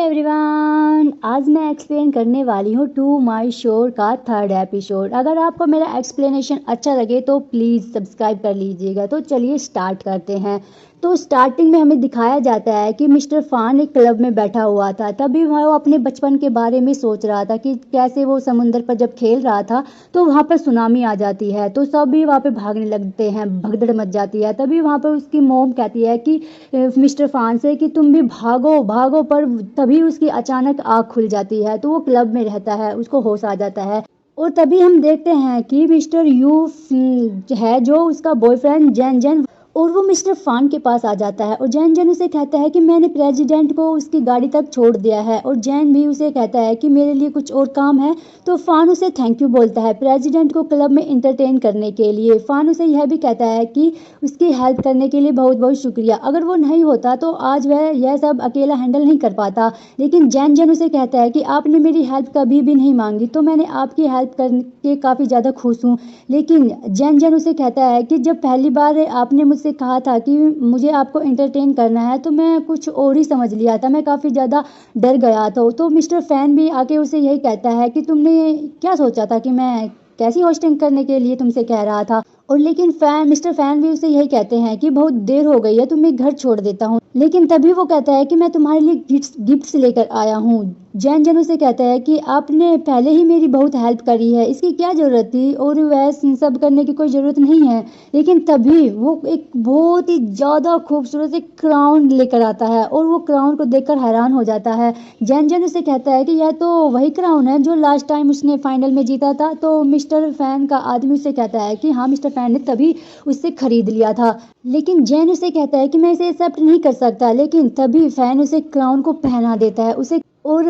Everyone, आज मैं explain करने वाली हूँ टू माई शोर का थर्ड एपिसोड। अगर आपको मेरा एक्सप्लेनेशन अच्छा लगे तो प्लीज़ सब्सक्राइब कर लीजिएगा। तो चलिए स्टार्ट करते हैं। तो स्टार्टिंग में हमें दिखाया जाता है कि मिस्टर फान एक क्लब में बैठा हुआ था। तभी वो अपने बचपन के बारे में सोच रहा था कि कैसे वो समुंदर पर जब खेल रहा था तो वहाँ पर सुनामी आ जाती है, तो सब भी वहाँ पे भागने लगते हैं, भगदड़ मच जाती है। तभी वहाँ पर उसकी मोम कहती है कि मिस्टर फान से कि तुम भी भागो भागो, पर तभी उसकी अचानक आँख खुल जाती है। तो वो क्लब में रहता है, उसको होश आ जाता है। और तभी हम देखते हैं कि मिस्टर यू है जो उसका बॉयफ्रेंड जैन जैन, और वो मिस्टर फान के पास आ जाता है। और जैन जैन उसे कहता है कि मैंने प्रेसिडेंट को उसकी गाड़ी तक छोड़ दिया है। और जैन भी उसे कहता है कि मेरे लिए कुछ और काम है। तो फान उसे थैंक यू बोलता है प्रेसिडेंट को क्लब में इंटरटेन करने के लिए। फान उसे यह भी कहता है कि उसकी हेल्प करने के लिए बहुत बहुत शुक्रिया, अगर वो नहीं होता तो आज वह यह सब अकेला हैंडल नहीं कर पाता। लेकिन जैन जैन उसे कहता है कि आपने मेरी हेल्प कभी भी नहीं मांगी, तो मैंने आपकी हेल्प करके काफ़ी ज़्यादा खुश हूँ। लेकिन जैन जैन उसे कहता है कि जब पहली बार आपने मुझसे कहा था कि मुझे आपको एंटरटेन करना है तो मैं कुछ और ही समझ लिया था, मैं काफ़ी ज़्यादा डर गया था। तो मिस्टर फैन भी आके उसे यही कहता है कि तुमने क्या सोचा था कि मैं कैसी होस्टिंग करने के लिए तुमसे कह रहा था। और लेकिन मिस्टर फैन भी उसे यही कहते हैं कि बहुत देर हो गई है, तुम्हें घर छोड़ देता हूँ। लेकिन तभी वो कहता है कि मैं तुम्हारे लिए गिफ्ट्स लेकर आया हूँ। जैन जैन उसे कहता है कि आपने पहले ही मेरी बहुत हेल्प करी है, इसकी क्या ज़रूरत थी, और वह सब करने की कोई ज़रूरत नहीं है। लेकिन तभी वो एक बहुत ही ज़्यादा खूबसूरत एक क्राउन लेकर आता है, और वो क्राउन को देखकर हैरान हो जाता है। जैन जैन उसे कहता है कि यह तो वही क्राउन है जो लास्ट टाइम उसने फाइनल में जीता था। तो मिस्टर फैन का आदमी उसे कहता है कि हाँ, मिस्टर फैन ने तभी उससे खरीद लिया था। लेकिन जैन उसे कहता है कि मैं इसे एक्सेप्ट नहीं कर सकता। लेकिन तभी फैन उसे क्राउन को पहना देता है उसे, और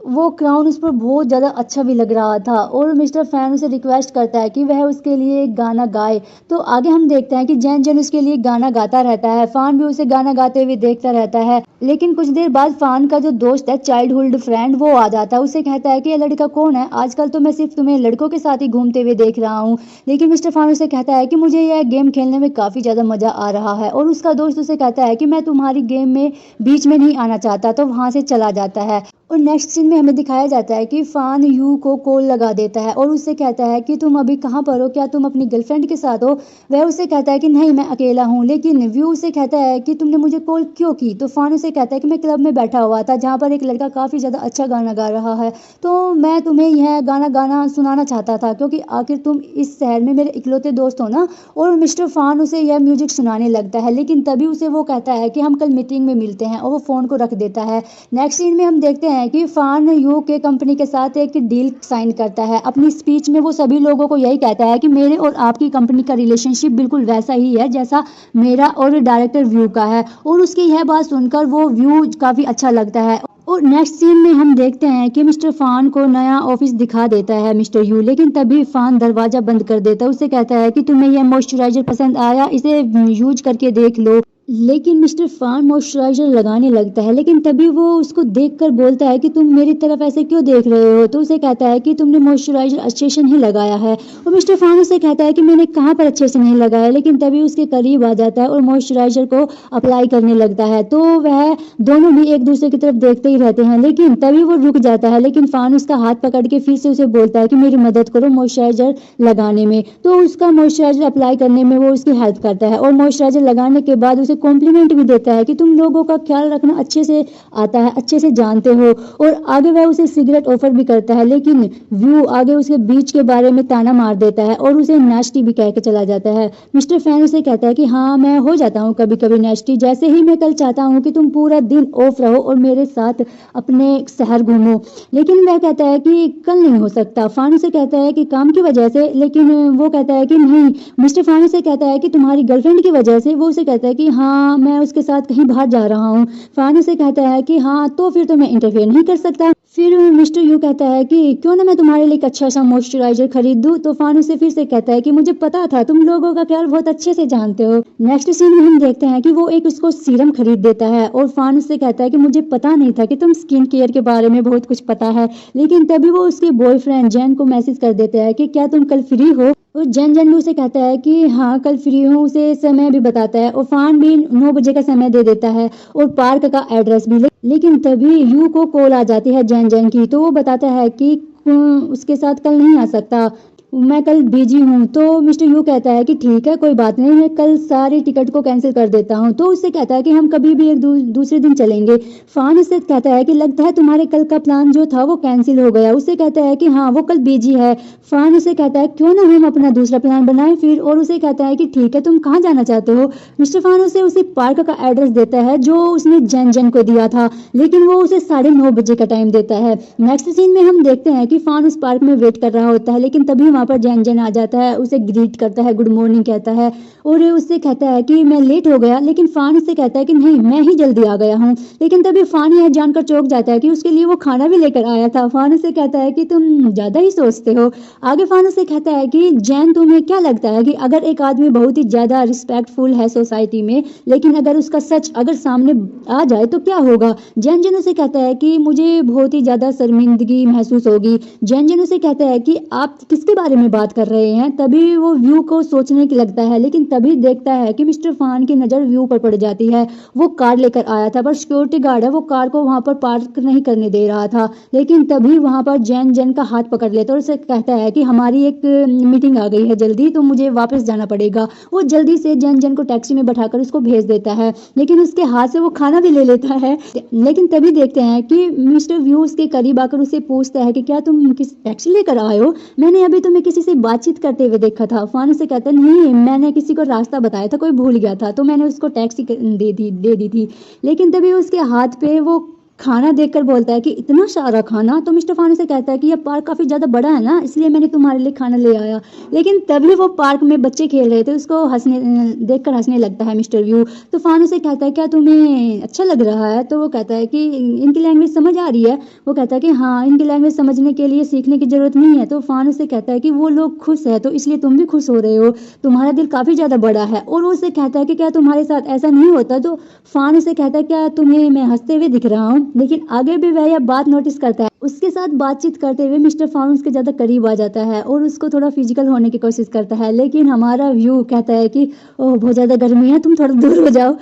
वो क्राउन उस पर बहुत ज़्यादा अच्छा भी लग रहा था। और मिस्टर फैन उसे रिक्वेस्ट करता है कि वह उसके लिए एक गाना गाए। तो आगे हम देखते हैं कि जैन जैन उसके लिए गाना गाता रहता है, फान भी उसे गाना गाते हुए देखता रहता है। लेकिन कुछ देर बाद फान का जो दोस्त है, चाइल्डहुड फ्रेंड, वो आ जाता है। उसे कहता है कि यह लड़का कौन है, आजकल तो मैं सिर्फ तुम्हें लड़कों के साथ ही घूमते हुए देख रहा हूँ। लेकिन मिस्टर फान उसे कहता है कि मुझे यह गेम खेलने में काफ़ी ज़्यादा मज़ा आ रहा है। और उसका दोस्त उसे कहता है कि मैं तुम्हारी गेम में बीच में नहीं आना चाहता, तो वहाँ से चला जाता है। और नेक्स्ट सीन में हमें दिखाया जाता है कि फान यू को कॉल लगा देता है और उससे कहता है कि तुम अभी कहाँ पर हो, क्या तुम अपनी गर्लफ्रेंड के साथ हो। वह उसे कहता है कि नहीं, मैं अकेला हूँ। लेकिन व्यू उसे कहता है कि तुमने मुझे कॉल क्यों की। तो फान उसे कहता है कि मैं क्लब में बैठा हुआ था जहाँ पर एक लड़का काफ़ी ज़्यादा अच्छा गाना गा रहा है, तो मैं तुम्हें यह गाना सुनाना चाहता था, क्योंकि आखिर तुम इस शहर में मेरे इकलौते दोस्त हो ना। और मिस्टर फान उसे यह म्यूजिक सुनाने लगता है। लेकिन तभी उसे वो कहता है कि हम कल मीटिंग में मिलते हैं, और वो फ़ोन को रख देता है। नेक्स्ट सीन में हम देखते हैं कि फान यू के कंपनी के साथ एक डील साइन करता है। अपनी स्पीच में वो सभी लोगों को यही कहता है कि मेरे और आपकी कंपनी का रिलेशनशिप बिल्कुल वैसा ही है जैसा मेरा और डायरेक्टर व्यू का है। और उसकी यह बात सुनकर वो व्यू काफ़ी अच्छा लगता है। और नेक्स्ट सीन में हम देखते हैं कि मिस्टर फान को नया ऑफिस दिखा देता है मिस्टर यू। लेकिन तभी फान दरवाज़ा बंद कर देता है। उससे कहता है कि तुम्हें यह मॉइस्चराइजर पसंद आया, इसे यूज करके देख लो। लेकिन मिस्टर फान मॉइस्चराइजर लगाने लगता है। लेकिन तभी वो उसको देखकर बोलता है कि तुम मेरी तरफ ऐसे क्यों देख रहे हो। तो उसे कहता है कि तुमने मॉइस्चराइजर अच्छे से नहीं लगाया है। और मिस्टर फान उसे कहता है कि मैंने कहाँ पर अच्छे से नहीं लगाया। लेकिन तभी उसके करीब आ जाता है और मॉइस्चराइजर को अप्लाई करने लगता है। तो वह दोनों भी एक दूसरे की तरफ देखते ही रहते हैं। लेकिन तभी वो रुक जाता है। लेकिन फान उसका हाथ पकड़ के फिर से उसे बोलता है कि मेरी मदद करो मॉइस्चराइजर लगाने में। तो उसका मॉइस्चराइजर अप्लाई करने में वो उसकी हेल्प करता है, और मॉइस्चराइजर लगाने के बाद उसे कॉम्प्लीमेंट भी देता है कि तुम लोगों का ख्याल रखना अच्छे से आता है, अच्छे से जानते हो। और आगे वह उसे सिगरेट ऑफर भी करता है। लेकिन व्यू आगे उसके बीच के बारे में ताना मार देता है और उसे नेस्टी भी कह के चला जाता है। मिस्टर फैन उसे कहता है कि हाँ, मैं हो जाता हूँ कभी कभी नेस्टी, जैसे ही मैं कल चाहता हूँ कि तुम पूरा दिन ऑफ रहो और मेरे साथ अपने शहर घूमो। लेकिन वह कहता है कि कल नहीं हो सकता। फान उसे कहता है कि काम की वजह से। लेकिन वो कहता है कि नहीं। मिस्टर फान उसे कहता है कि तुम्हारी गर्लफ्रेंड की वजह से। वो उसे कहता है कि हाँ, मैं उसके साथ कहीं बाहर जा रहा हूँ। फान उसे कहता है कि हाँ, तो फिर तो मैं इंटरफेयर नहीं कर सकता। फिर मिस्टर यू कहता है कि क्यों ना मैं तुम्हारे लिए एक अच्छा सा मॉइस्चराइजर खरीद दूँ। तो फान उसे फिर से कहता है कि मुझे पता था, तुम लोगों का ख्याल बहुत अच्छे से जानते हो। नेक्स्ट सीन में हम देखते हैं कि वो एक उसको सीरम खरीद देता है, और फान उससे कहता है कि मुझे पता नहीं था कि तुम स्किन केयर के बारे में बहुत कुछ पता है। लेकिन तभी वो उसके बॉयफ्रेंड जैन को मैसेज कर देता है कि क्या तुम कल फ्री हो। और जैन जैन भी उसे कहता है कि हाँ, कल फ्री हूँ। उसे समय भी बताता है, और फान भी 9 बजे का समय दे देता है और पार्क का एड्रेस भी। लेकिन तभी यू को कॉल आ जाती है जैन जैन की, तो वो बताता है कि उसके साथ कल नहीं आ सकता, मैं कल बिजी हूँ। तो मिस्टर यू कहता है कि ठीक है कोई बात नहीं, मैं कल सारी टिकट को कैंसिल कर देता हूँ। तो उससे कहता है कि हम कभी भी एक दूसरे दिन चलेंगे। फान उससे कहता है कि लगता है तुम्हारे कल का प्लान जो था वो कैंसिल हो गया। उससे कहता है कि हाँ वो कल बिजी है। फान उसे कहता है क्यों ना हम अपना दूसरा प्लान बनाएं फिर, और उसे कहता है कि ठीक है तुम कहाँ जाना चाहते हो। मिस्टर फान उसे पार्क का एड्रेस देता है जो उसने जैन जैन को दिया था, लेकिन वो उसे 9:30 बजे का टाइम देता है। नेक्स्ट सीन में हम देखते हैं कि फान उस पार्क में वेट कर रहा होता है, लेकिन तभी वहां पर जैन जैन आ जाता है, उसे ग्रीट करता है, गुड मॉर्निंग कहता है और उससे कहता है कि मैं लेट हो गया। लेकिन फान उससे कहता है कि नहीं मैं ही जल्दी आ गया हूँ। लेकिन तभी फान यह जानकर चौंक जाता है कि उसके लिए वो खाना भी लेकर आया था। फान उससे कहता है कि तुम ज्यादा ही सोचते हो। आगे फान उससे कहता है कि जैन तुम्हें क्या लगता है कि अगर एक आदमी बहुत ही ज्यादा रिस्पेक्टफुल है सोसाइटी में, लेकिन अगर उसका सच अगर सामने आ जाए तो क्या होगा। जैन जैन उसे कहता है कि मुझे बहुत ही ज्यादा शर्मिंदगी महसूस होगी। जैन जैन उसे कहता है कि आप किसके बारे में बात कर रहे हैं। तभी वो व्यू को सोचने की लगता है, लेकिन तभी देखता है कि मिस्टर फान की नजर व्यू पर पड़ जाती है। वो कार लेकर आया था पर सिक्योरिटी गार्ड है वो कार को वहां पर पार्क नहीं करने दे रहा था। लेकिन तभी वहां पर जैन जैन का हाथ पकड़ लेता है और उसे कहता है कि हमारी एक मीटिंग आ गई है जल्दी, तो मुझे वापस जाना पड़ेगा। वो जल्दी से जैन जैन को टैक्सी में बैठाकर उसको भेज देता है, लेकिन उसके हाथ से वो खाना भी ले लेता है। लेकिन तभी देखते हैं कि मिस्टर व्यू उसके करीब आकर उसे पूछता है कि क्या तुम किस टैक्सी लेकर आए हो, मैंने अभी तुम्हें किसी से बातचीत करते हुए देखा था। फान उसे कहता है नहीं मैंने किसी को रास्ता बताया था, कोई भूल गया था तो मैंने उसको टैक्सी दे दी थी। लेकिन तभी उसके हाथ पे वो खाना देखकर बोलता है कि इतना सारा खाना। तो मिस्टर फान से कहता है कि यह पार्क काफी ज्यादा बड़ा है ना, इसलिए मैंने तुम्हारे लिए खाना ले आया। लेकिन तभी वो पार्क में बच्चे खेल रहे थे, उसको हंसने देखकर हंसने लगता है मिस्टर व्यू। तो फान उसे कहता है क्या तुम्हें अच्छा लग रहा है। तो वो कहता है कि इनकी लैंग्वेज समझ आ रही है। वो कहता है कि हाँ इनकी लैंग्वेज समझने के लिए सीखने की जरूरत नहीं है। तो फान उसे कहता है कि वो लोग खुश है तो इसलिए तुम भी खुश हो रहे हो, तुम्हारा दिल काफी ज्यादा बड़ा है। और वो उसे कहता है कि क्या तुम्हारे साथ ऐसा नहीं होता। तो फान उसे कहता है क्या तुम्हें मैं हंसते हुए दिख रहा हूँ। लेकिन आगे भी वह यह बात नोटिस करता है। उसके साथ बातचीत करते हुए मिस्टर फान उसके ज्यादा करीब आ जाता है और उसको थोड़ा फिजिकल होने की कोशिश करता है, लेकिन हमारा व्यू कहता है कि ओह बहुत ज्यादा गर्मी है, तुम थोड़ा दूर हो जाओ।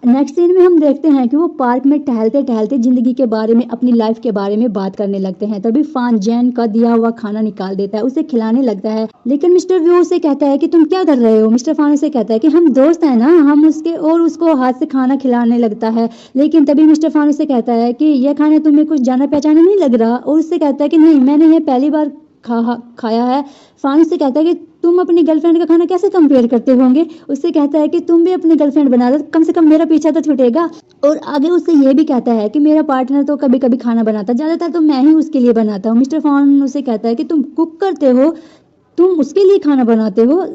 नेक्स्ट सीन में हम देखते हैं कि वो पार्क में टहलते टहलते जिंदगी के बारे में, अपनी लाइफ के बारे में बात करने लगते हैं। तभी फान जैन का दिया हुआ खाना निकाल देता है, उसे खिलाने लगता है। लेकिन मिस्टर व्यू उसे कहता है कि तुम क्या कर रहे हो। मिस्टर फान उसे कहता है कि हम दोस्त हैं ना, हम उसके, और उसको हाथ से खाना खिलाने लगता है। लेकिन तभी मिस्टर फान उसे कहता है कि यह खाना तुम्हें कुछ जाना पहचाना नहीं लग रहा। और उससे कहता है कि नहीं मैंने ये पहली बार खाया है। फान से कहता है कि तुम अपनी गर्लफ्रेंड का खाना कैसे कंपेयर करते होंगे। उससे कहता है कि तुम भी अपनी गर्लफ्रेंड बना दो, कम से कम मेरा पीछा तो छूटेगा। और आगे उससे ये भी कहता है कि मेरा पार्टनर तो कभी कभी खाना बनाता, ज्यादातर तो मैं ही उसके लिए बनाता हूँ। मिस्टर फान उसे कहता है कि तुम कुक करते हो, तुम उसके लिए खाना बनाते हो।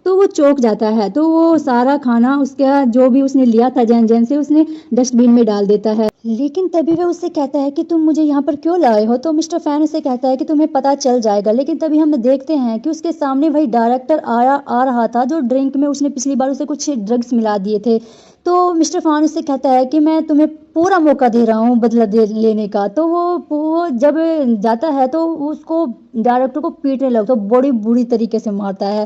तो वो चौंक जाता है, तो वो सारा खाना उसका जो भी उसने लिया था जैन जैन से उसने डस्टबिन में डाल देता है। लेकिन तभी वह उससे कहता है कि तुम मुझे यहाँ पर क्यों लाए हो। तो मिस्टर फैन उसे कहता है कि तुम्हें पता चल जाएगा। लेकिन तभी हम देखते हैं कि उसके सामने वही डायरेक्टर आ रहा था जो ड्रिंक में उसने पिछली बार उसे कुछ ड्रग्स मिला दिए थे। तो मिस्टर फान उससे कहता है कि मैं तुम्हें पूरा मौका दे रहा हूँ बदला लेने का। तो वो जब जाता है तो उसको डायरेक्टर को पीटने लगता, तो बड़ी बुरी तरीके से मारता है।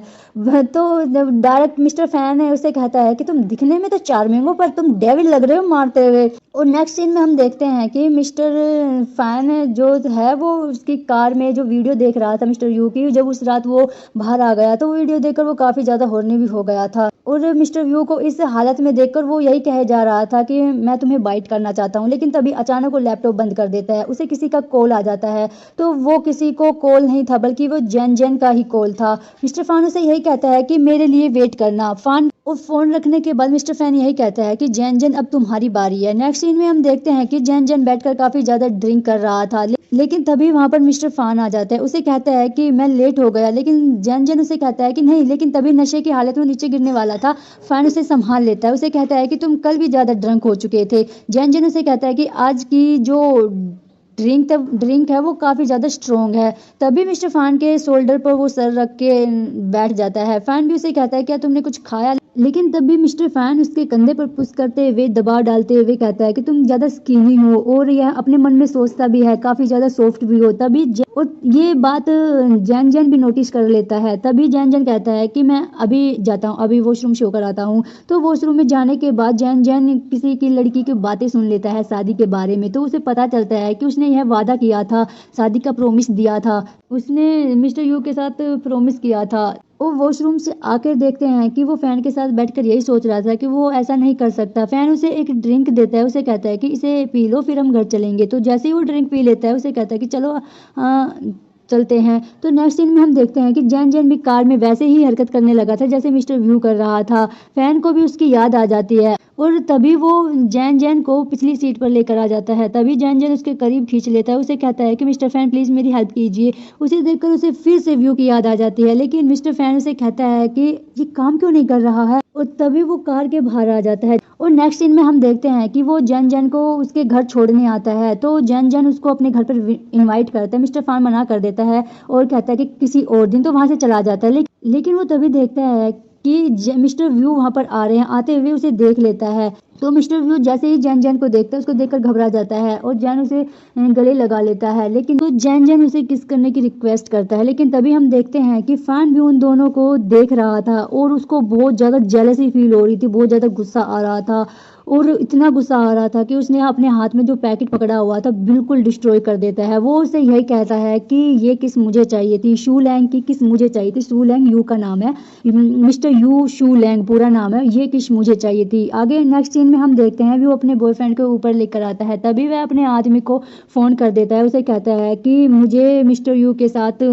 तो जब डायरेक्ट मिस्टर फैन है उसे कहता है कि तुम दिखने में तो चार्मिंग हो पर तुम डेविल लग रहे हो मारते हुए। और नेक्स्ट सीन में हम देखते हैं कि मिस्टर फैन जो है वो उसकी कार में जो वीडियो देख रहा था मिस्टर यू की, जब उस रात वो बाहर आ गया तो वीडियो देखकर वो काफी ज्यादा हॉर्नी भी हो गया था। और मिस्टर व्यू को इस हालत में देखकर वो यही कहे जा रहा था कि मैं तुम्हें बाइट करना चाहता हूँ। लेकिन तभी अचानक वो लैपटॉप बंद कर देता है, उसे किसी का कॉल आ जाता है। तो वो किसी को कॉल नहीं था बल्कि वो जैन जैन का ही कॉल था। मिस्टर फान उसे यही कहता है कि मेरे लिए वेट करना। फान और फोन रखने के बाद मिस्टर फैन यही कहता है कि जैन जैन अब तुम्हारी बारी है। नेक्स्ट सीन में हम देखते हैं कि जैन जैन बैठकर काफी ज्यादा ड्रिंक कर रहा था। लेकिन तभी वहां पर मिस्टर फान आ जाता है, उसे कहता है कि मैं लेट हो गया। लेकिन जैन जैन उसे कहता है कि नहीं। लेकिन तभी नशे की हालत में नीचे गिरने वाला था। फैन उसे संभाल लेता है, उसे कहता है कि तुम कल भी ज्यादा ड्रंक हो चुके थे। जैन जैन उसे कहता है कि आज की जो ड्रिंक है वो काफी ज्यादा स्ट्रोंग है। तभी मिस्टर फैन के शोल्डर पर वो सर रख के बैठ जाता है। फैन भी उसे कहता है क्या तुमने कुछ खाया। लेकिन तब भी मिस्टर फैन उसके कंधे पर पुश करते हुए दबाव डालते हुए कहता है कि तुम ज़्यादा स्किनी हो, और यह अपने मन में सोचता भी है, काफ़ी ज़्यादा सॉफ्ट भी हो। तभी और ये बात जैन जैन भी नोटिस कर लेता है। तभी जैन जैन कहता है कि मैं अभी जाता हूँ, अभी वॉशरूम शो कर आता हूँ। तो वॉशरूम में जाने के बाद जैन जैन किसी की लड़की की बातें सुन लेता है शादी के बारे में। तो उसे पता चलता है कि उसने यह वादा किया था, शादी का प्रॉमिस दिया था, उसने मिस्टर यू के साथ प्रॉमिस किया था। वो वॉशरूम से आकर देखते हैं कि वो फैन के साथ बैठकर यही सोच रहा था कि वो ऐसा नहीं कर सकता। फैन उसे एक ड्रिंक देता है, उसे कहता है कि इसे पी लो फिर हम घर चलेंगे। तो जैसे ही वो ड्रिंक पी लेता है उसे कहता है कि चलो चलते हैं। तो नेक्स्ट सीन में हम देखते हैं कि जैन जैन भी कार में वैसे ही हरकत करने लगा था जैसे मिस्टर व्यू कर रहा था। फैन को भी उसकी याद आ जाती है और तभी वो जैन जैन को पिछली सीट पर लेकर आ जाता है। तभी जैन जैन उसके करीब खींच लेता है, उसे कहता है कि मिस्टर फैन प्लीज़ मेरी हेल्प कीजिए। उसे देखकर उसे फिर से व्यू की याद आ जाती है, लेकिन मिस्टर फैन उसे कहता है कि ये काम क्यों नहीं कर रहा है, और तभी वो कार के बाहर आ जाता है। और नेक्स्ट सीन में हम देखते हैं कि वो जैन जैन को उसके घर छोड़ने आता है। तो जैन जैन उसको अपने घर पर इनवाइट करता है। मिस्टर फैन मना कर देता है और कहता है कि किसी और दिन, तो वहां से चला जाता है। लेकिन वो तभी देखता है कि मिस्टर व्यू वहां पर आ रहे हैं, आते हुए उसे देख लेता है। तो मिस्टर व्यू जैसे ही जैन जैन को देखता है उसको देखकर घबरा जाता है और जैन उसे गले लगा लेता है। लेकिन तो जैन जैन उसे किस करने की रिक्वेस्ट करता है, लेकिन तभी हम देखते हैं कि फैन भी उन दोनों को देख रहा था और उसको बहुत ज़्यादा जेलसी फील हो रही थी, बहुत ज़्यादा गुस्सा आ रहा था। और इतना गुस्सा आ रहा था कि उसने अपने हाथ में जो पैकेट पकड़ा हुआ था बिल्कुल डिस्ट्रॉय कर देता है। वो उसे यही कहता है कि ये किस मुझे चाहिए थी, शू लैंग की किस मुझे चाहिए थी। शू लैंग यू का नाम है, मिस्टर यू शू लैंग पूरा नाम है। ये किस मुझे चाहिए थी। आगे नेक्स्ट सीन में हम देखते हैं वो अपने बॉयफ्रेंड के ऊपर लेकर आता है। तभी वह अपने आदमी को फ़ोन कर देता है, उसे कहता है कि मुझे मिस्टर यू के साथ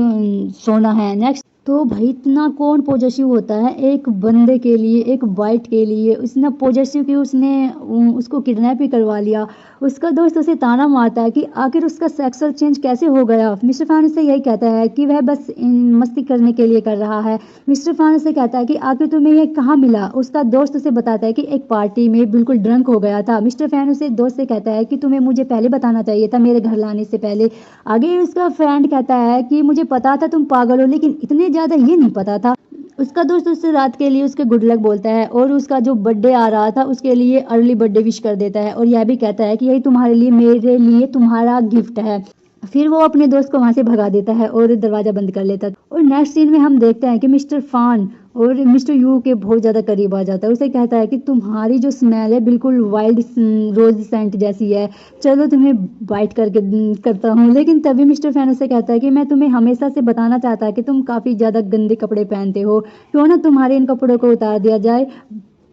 सोना है। नेक्स्ट तो भाई इतना कौन पॉजेसिव होता है एक बंदे के लिए, एक वाइट के लिए। इतना पॉजेसिव कि उसने उसको किडनैप ही करवा लिया। उसका दोस्त उसे ताना मारता है कि आखिर उसका सेक्सुअल चेंज कैसे हो गया। मिस्टर फैन से यही कहता है कि वह बस मस्ती करने के लिए कर रहा है। मिस्टर फैन से कहता है कि आखिर तुम्हें ये कहाँ मिला। उसका दोस्त उसे बताता है कि एक पार्टी में बिल्कुल ड्रंक हो गया था। मिस्टर फैन उसे दोस्त से कहता है कि तुम्हें मुझे पहले बताना चाहिए था, मेरे घर लाने से पहले। आगे उसका फ्रेंड कहता है कि मुझे पता था तुम पागल हो, लेकिन इतने ज़्यादा ये नहीं पता था। उसका दोस्त उससे रात के लिए उसके गुड लक बोलता है और उसका जो बर्थडे आ रहा था उसके लिए अर्ली बर्थडे विश कर देता है और यह भी कहता है कि यही तुम्हारे लिए, मेरे लिए तुम्हारा गिफ्ट है। फिर वो अपने दोस्त को वहां से भगा देता है और दरवाजा बंद कर लेता है। और नेक्स्ट सीन में हम देखते हैं कि मिस्टर फान और मिस्टर यू के बहुत ज़्यादा करीब आ जाता है। उसे कहता है कि तुम्हारी जो स्मेल है बिल्कुल वाइल्ड रोज सेंट जैसी है, चलो तुम्हें बाइट करके करता हूँ। लेकिन तभी मिस्टर फैन उसे कहता है कि मैं तुम्हें हमेशा से बताना चाहता कि तुम काफ़ी ज़्यादा गंदे कपड़े पहनते हो, क्यों ना तुम्हारे इन कपड़ों को उतार दिया जाए।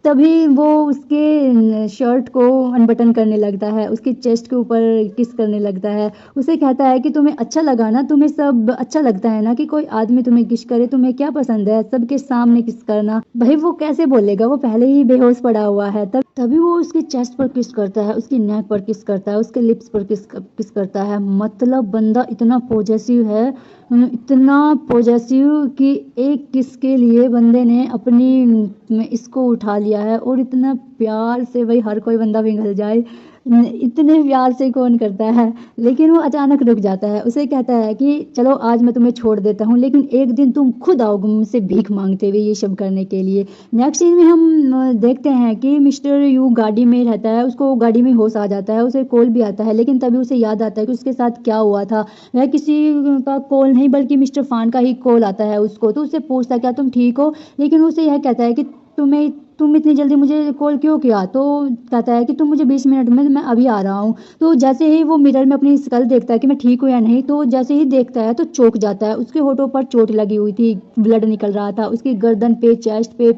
तभी वो उसके शर्ट को अनबटन करने लगता है, उसकी चेस्ट के ऊपर किस करने लगता है। उसे कहता है कि तुम्हें अच्छा लगा ना, तुम्हें सब अच्छा लगता है ना कि कोई आदमी तुम्हें किस करे, तुम्हें क्या पसंद है सबके सामने किस करना। भाई वो कैसे बोलेगा, वो पहले ही बेहोश पड़ा हुआ है। तभी वो उसकी चेस्ट पर किस करता है, उसकी नेक पर किस करता है, उसके लिप्स पर किस करता है। मतलब बंदा इतना पॉजेसिव है, इतना पॉजेसिव कि एक किस के लिए बंदे ने अपनी इसको उठा लिया है। और इतना प्यार से, भाई हर कोई बंदा पिघल जाए, इतने प्यार से कौन करता है। लेकिन वो अचानक रुक जाता है, उसे कहता है कि चलो आज मैं तुम्हें छोड़ देता हूँ, लेकिन एक दिन तुम खुद आओगे मुझसे भीख मांगते हुए ये सब करने के लिए। नेक्स्ट सीन में हम देखते हैं कि मिस्टर यू गाड़ी में रहता है, उसको गाड़ी में होश आ जाता है, उसे कॉल भी आता है। लेकिन तभी उसे याद आता है कि उसके साथ क्या हुआ था। वह किसी का कॉल नहीं बल्कि मिस्टर फान का ही कॉल आता है उसको। तो उससे पूछता है क्या तुम ठीक हो, लेकिन उसे यह कहता है कि तुम इतनी जल्दी मुझे कॉल क्यों किया। तो कहता है कि तुम मुझे 20 मिनट में, मैं अभी आ रहा हूँ। तो जैसे ही वो मिरर में अपनी शक्ल देखता है कि मैं ठीक हूँ या नहीं, तो जैसे ही देखता है तो चौंक जाता है। उसके होठों पर चोट लगी हुई थी, ब्लड निकल रहा था, उसकी गर्दन पे, चेस्ट पे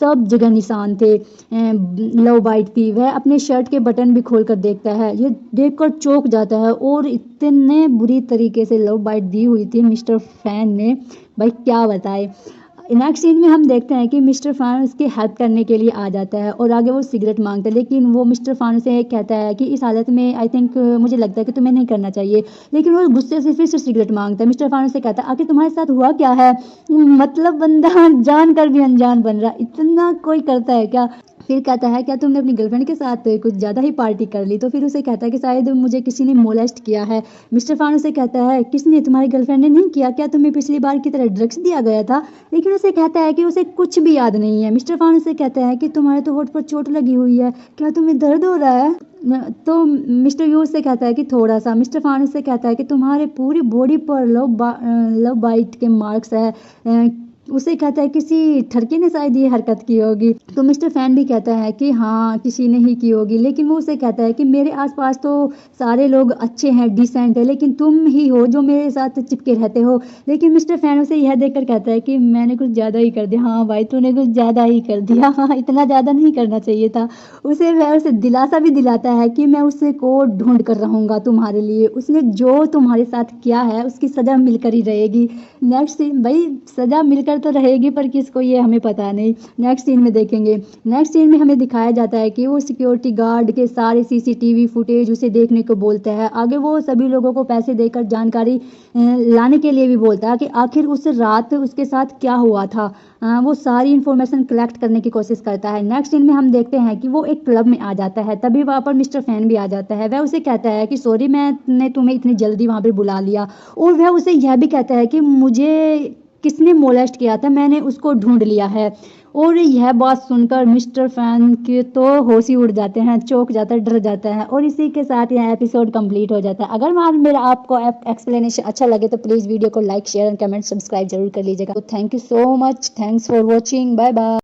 सब जगह निशान थे, लव बाइट थी। वह अपने शर्ट के बटन भी खोल कर देखता है, ये देखकर चौंक जाता है। और इतने बुरी तरीके से लव बाइट दी हुई थी मिस्टर फैन ने, भाई क्या बताए। नेक्स्ट सीन में हम देखते हैं कि मिस्टर फान उसकी हेल्प करने के लिए आ जाता है और आगे वो सिगरेट मांगता है। लेकिन वो मिस्टर फान से कहता है कि इस हालत में आई थिंक मुझे लगता है कि तुम्हें नहीं करना चाहिए। लेकिन वो गुस्से से फिर से सिगरेट मांगता है। मिस्टर फान से कहता है आखिर तुम्हारे साथ हुआ क्या है। मतलब बंदा जानकर भी अनजान बन रहा, इतना कोई करता है क्या। फिर कहता है क्या तुमने अपनी गर्लफ्रेंड के साथ कुछ ज़्यादा ही पार्टी कर ली? तो फिर उसे कहता है कि शायद मुझे किसी ने मोलेस्ट किया है। मिस्टर फान उसे कहता है किसने? तुम्हारी गर्लफ्रेंड ने नहीं किया क्या? तुम्हें पिछली बार की तरह ड्रग्स दिया गया था? लेकिन उसे कहता है कि उसे कुछ भी याद नहीं है। मिस्टर फान उसे कहता है कि तुम्हारे तो होठ पर चोट लगी हुई है, क्या तुम्हें दर्द हो रहा है? तो मिस्टर यू से कहता है कि थोड़ा सा। मिस्टर फान से कहता है कि तुम्हारे पूरी बॉडी पर लव बाइट के मार्क्स है। उसे कहता है किसी ठरके ने शायद ये हरकत की होगी। तो मिस्टर फैन भी कहता है कि हाँ किसी ने ही की होगी, लेकिन वो उसे कहता है कि मेरे आसपास तो सारे लोग अच्छे हैं, डिसेंट है, लेकिन तुम ही हो जो मेरे साथ चिपके रहते हो। लेकिन मिस्टर फैन उसे यह देखकर कहता है कि मैंने कुछ ज़्यादा ही कर दिया। हाँ भाई तूने कुछ ज़्यादा ही कर दिया, हाँ इतना ज़्यादा नहीं करना चाहिए था। उसे दिलासा भी दिलाता है कि मैं उसे को ढूंढ कर रहूँगा तुम्हारे लिए, उसने जो तुम्हारे साथ किया है उसकी सज़ा मिलकर ही रहेगी। नेक्स्ट सीन भाई सज़ा मिलकर तो रहेगी पर किसको ये हमें पता नहीं। नेक्स्ट सीन में देखेंगे। नेक्स्ट सीन में हमें दिखाया जाता है कि वो सिक्योरिटी गार्ड के सारे सीसीटीवी फुटेज उसे देखने को बोलता है। आगे वो सभी लोगों को पैसे देकर जानकारी लाने के लिए भी बोलता है कि आखिर उस रात उसके साथ क्या हुआ था। वो सारी इन्फॉर्मेशन कलेक्ट करने की कोशिश करता है। नेक्स्ट सीन में हम देखते हैं कि वो एक क्लब में आ जाता है। तभी वहाँ पर मिस्टर फैन भी आ जाता है। वह उसे कहता है कि सॉरी मैंने तुम्हें इतनी जल्दी वहाँ पर बुला लिया। और वह उसे यह भी कहता है कि मुझे किसने मोलेस्ट किया था मैंने उसको ढूंढ लिया है। और यह बात सुनकर मिस्टर फैन के तो होश ही उड़ जाते हैं, चौंक जाता है, डर जाता है। और इसी के साथ यह एपिसोड कंप्लीट हो जाता है। अगर मेरा आपको एक्सप्लेनेशन अच्छा लगे तो प्लीज़ वीडियो को like share and comment subscribe जरूर कर लीजिएगा। तो thank you so much, thanks for watching, bye bye.